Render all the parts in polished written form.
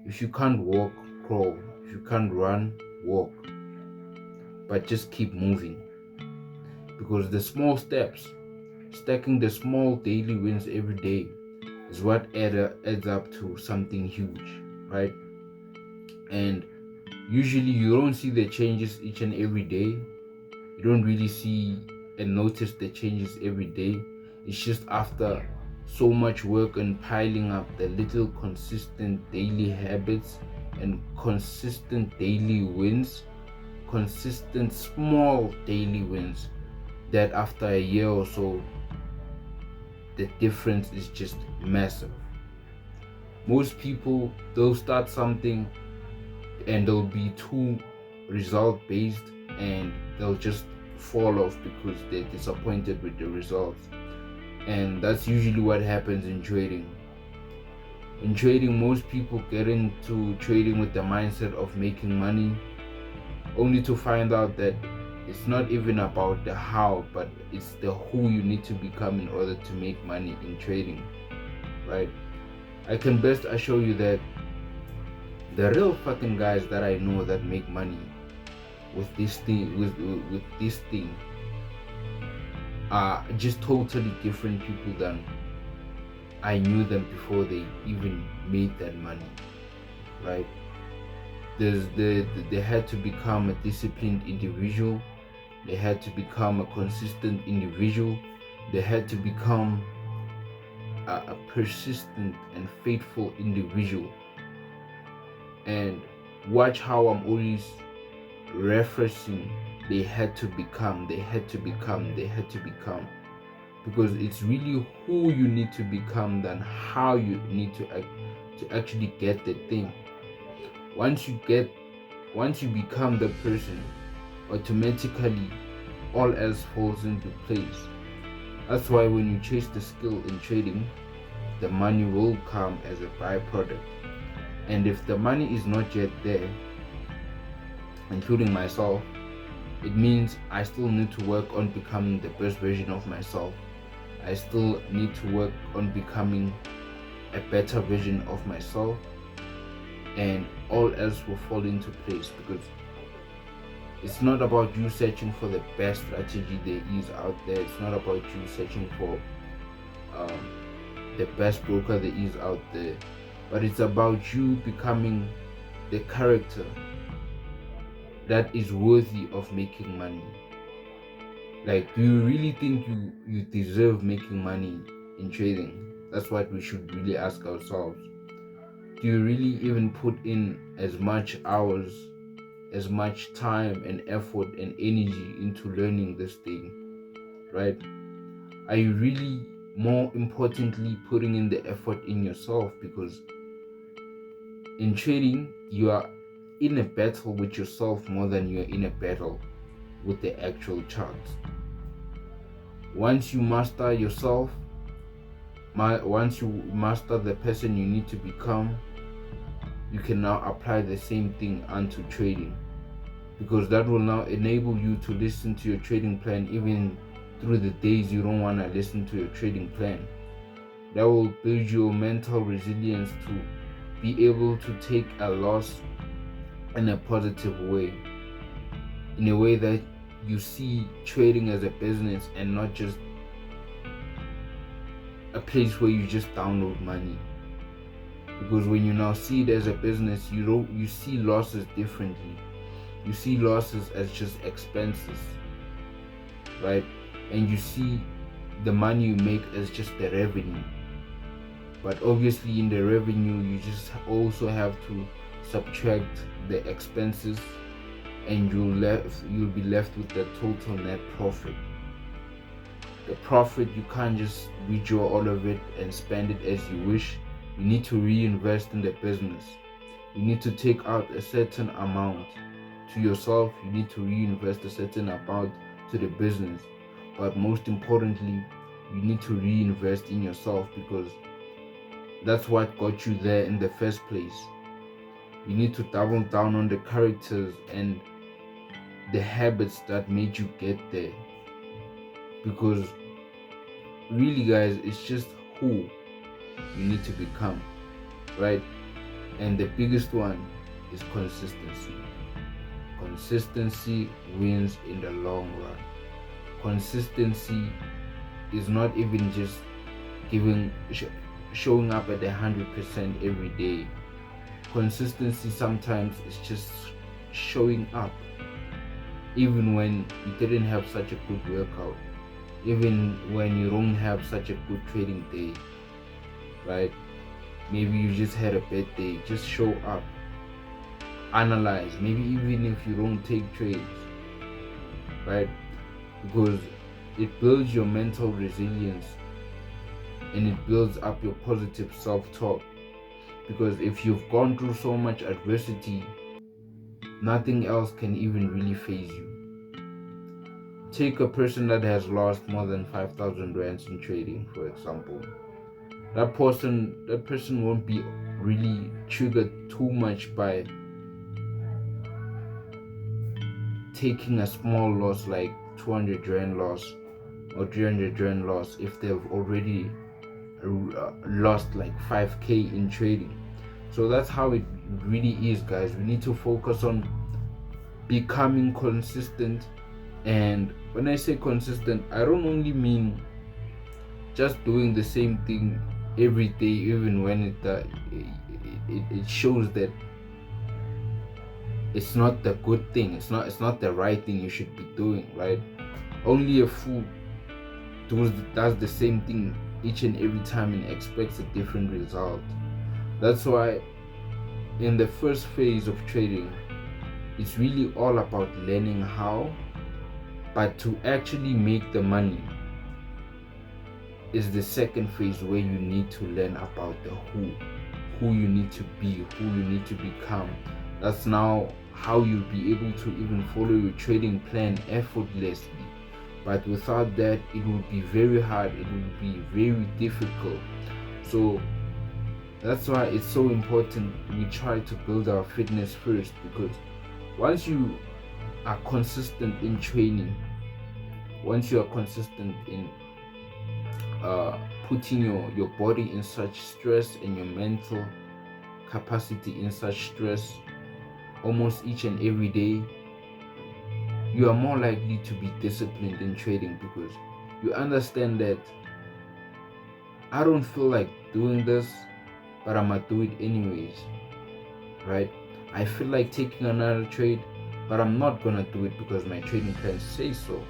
If you can't walk, crawl. If you can't run, walk. But just keep moving, because the small steps, stacking the small daily wins every day, is what adds up to something huge, right? And usually you don't see the changes each and every day. You don't really see and notice the changes every day. It's just after so much work and piling up the little consistent daily habits and consistent daily wins, consistent small daily wins, that after a year or so, the difference is just massive. Most people, they'll start something and they'll be too result based, and they'll just fall off because they're disappointed with the results. And that's usually what happens in trading. In trading, most people get into trading with the mindset of making money, only to find out that it's not even about the how, but it's the who you need to become in order to make money in trading, right? I can best assure you that the real fucking guys that I know that make money with this thing, with this thing, are just totally different people than I knew them before they even made that money, right? They had to become a disciplined individual. They had to become a consistent individual. They had to become a persistent and faithful individual. And watch how I'm always referencing they had to become, they had to become, they had to become. Because it's really who you need to become than how you need to actually get the thing. Once you become the person, automatically all else falls into place. That's why when you chase the skill in trading, the money will come as a byproduct. And if the money is not yet there, including myself, it means I still need to work on becoming the best version of myself. I still need to work on becoming a better version of myself, and all else will fall into place. Because it's not about you searching for the best strategy there is out there. It's not about you searching for the best broker there is out there, but it's about you becoming the character that is worthy of making money. Like, do you really think you deserve making money in trading? That's what we should really ask ourselves. Do you really even put in as much hours, as much time and effort and energy into learning this thing, right? Are you really, more importantly, putting in the effort in yourself? Because in trading, you are in a battle with yourself more than you're in a battle with the actual charts. Once you master yourself, once you master the person you need to become, you can now apply the same thing onto trading, because that will now enable you to listen to your trading plan even through the days you don't want to listen to your trading plan. That will build your mental resilience to be able to take a loss in a positive way, in a way that you see trading as a business and not just a place where you just download money. Because when you now see it as a business, you see losses differently. You see losses as just expenses, right? And you see the money you make as just the revenue. But obviously in the revenue, you just also have to subtract the expenses, and you'll be left with the total net profit. The profit, you can't just withdraw all of it and spend it as you wish. You need to reinvest in the business. You need to take out a certain amount to yourself. You need to reinvest a certain amount to the business. But most importantly, you need to reinvest in yourself, because that's what got you there in the first place. You need to double down on the characters and the habits that made you get there. Because really, guys, it's just who you need to become, right? And the biggest one is consistency. Consistency wins in the long run. Consistency is not even just showing up at 100% every day. Consistency sometimes is just showing up even when you didn't have such a good workout, even when you don't have such a good trading day, right? Maybe you just had a bad day. Just show up, analyze, maybe even if you don't take trades, right? Because it builds your mental resilience and it builds up your positive self-talk. Because if you've gone through so much adversity, nothing else can even really faze you. Take a person that has lost more than 5,000 rands in trading, for example. That person won't be really triggered too much by taking a small loss like 200 rand loss or 300 rand loss if they've already lost like 5k in trading. So that's how it really is, guys. We need to focus on becoming consistent. And when I say consistent, I don't only mean just doing the same thing every day, even when it shows that it's not the good thing, it's not the right thing you should be doing, right? Only a fool does the same thing each and every time and expects a different result. That's why in the first phase of trading, it's really all about learning how, but to actually make the money is the second phase, where you need to learn about the who you need to be, who you need to become. That's now how you'll be able to even follow your trading plan effortlessly. But without that, it will be very hard, it will be very difficult. So that's why it's so important we try to build our fitness first, because once you are consistent in training, once you are consistent in putting your body in such stress and your mental capacity in such stress almost each and every day, you are more likely to be disciplined in trading, because you understand that I don't feel like doing this, but I'm gonna do it anyways, right? I feel like taking another trade, but I'm not gonna do it because my trading plan says so.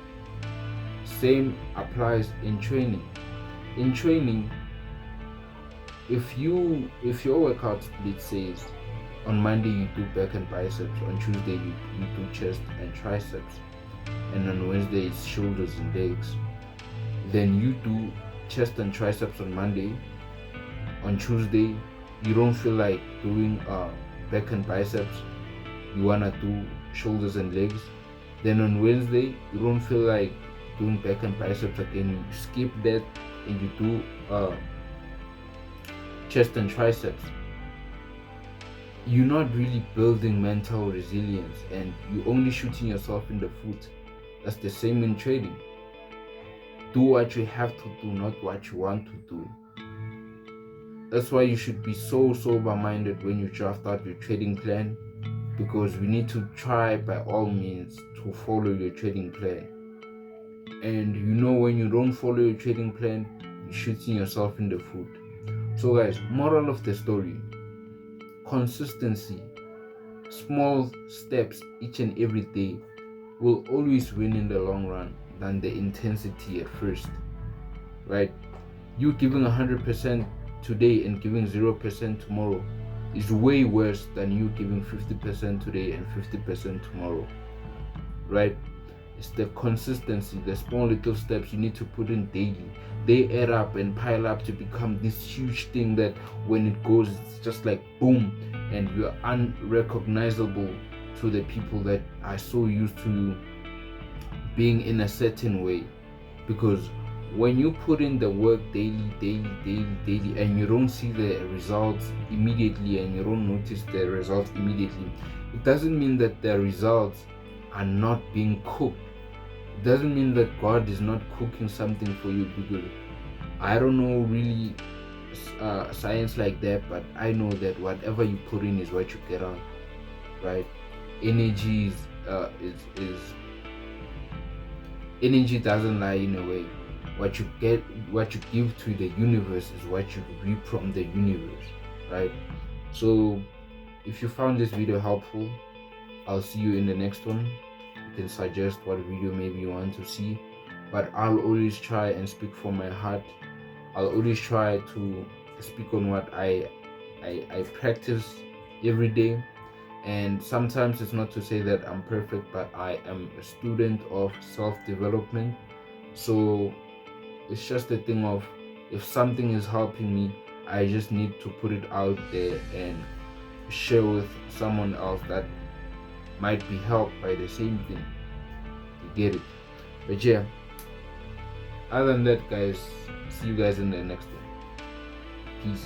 Same applies in training. In training, if your workout split says on Monday you do back and biceps, on Tuesday you do chest and triceps, and on Wednesday it's shoulders and legs, then you do chest and triceps on Monday. On Tuesday you don't feel like doing back and biceps, you wanna do shoulders and legs. Then on Wednesday you don't feel like doing back and biceps again, you skip that and you do chest and triceps. You're not really building mental resilience, and you're only shooting yourself in the foot. That's the same in trading. Do what you have to do, not what you want to do. That's why you should be so sober-minded when you draft out your trading plan, because we need to try by all means to follow your trading plan. And when you don't follow your trading plan, you're shooting yourself in the foot. So guys, moral of the story: consistency, small steps each and every day will always win in the long run than the intensity at first, right? You giving 100% today and giving 0% tomorrow is way worse than you giving 50% today and 50% tomorrow, right? It's the consistency, the small little steps you need to put in daily. They add up and pile up to become this huge thing that when it goes, it's just like boom, and you're unrecognizable to the people that are so used to being in a certain way. Because when you put in the work daily, and you don't see the results immediately, and you don't notice the results immediately, it doesn't mean that the results are not being cooked. It doesn't mean that God is not cooking something for you, because I don't know really science like that, but I know that whatever you put in is what you get out, right? Energy is energy doesn't lie in a way. What you get, what you give to the universe is what you reap from the universe, right? So if you found this video helpful, I'll see you in the next one. You can suggest what video maybe you want to see, but I'll always try and speak from my heart. I'll always try to speak on what I practice every day. And sometimes it's not to say that I'm perfect, but I am a student of self-development. So it's just a thing of, if something is helping me, I just need to put it out there and share with someone else that might be helped by the same thing. You get it? But yeah, other than that, guys, see you guys in the next one. Peace.